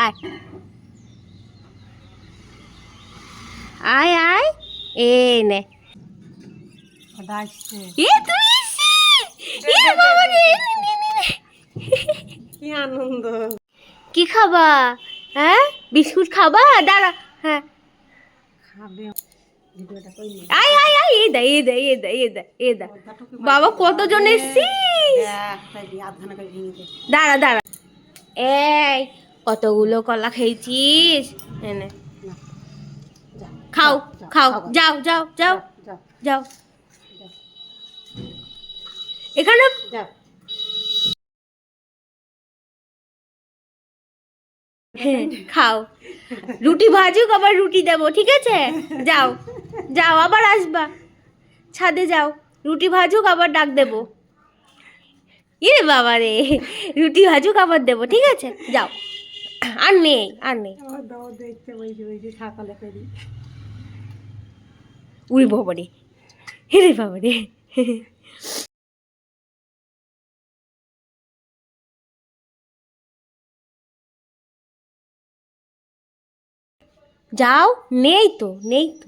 আয় আয় আয় এ নে এ তুই এসেছিস এ বাবা রে কি আনন্দ। কি খাবা? হ্যাঁ বিস্কুট খাবা? দাঁড়া হ্যাঁ খাবে ভিডিওটা কই নি আয় আয় আয় এ দা এ দা এ দা এ দা এ দা বাবা কতজন এসেছিস দেখ তাই দি আধখানা করে ভেঙে দে। দাঁড়া দাঁড়া এই কতগুলো কলা খেয়েছিস এনে না যা খাও যাও খাও খাও যাও যাও যাও যাও যাও যাও এখানে যাও হ্যাঁ খাও রুটি ভাজুক আবার রুটি দেবো ঠিক আছে যাও যাও আবার আসবা ছাদে যাও রুটি ভাজুক আবার ডাক দেবো এ বাবা রে রুটি ভাজুক আবার দেবো ঠিক আছে যাও আর নেই আর নেই আমার দাও দেখতে ওই যে সকালে করি উড়ি বাবা রে হেরে বাবা রে যাও নেই তো নেই তো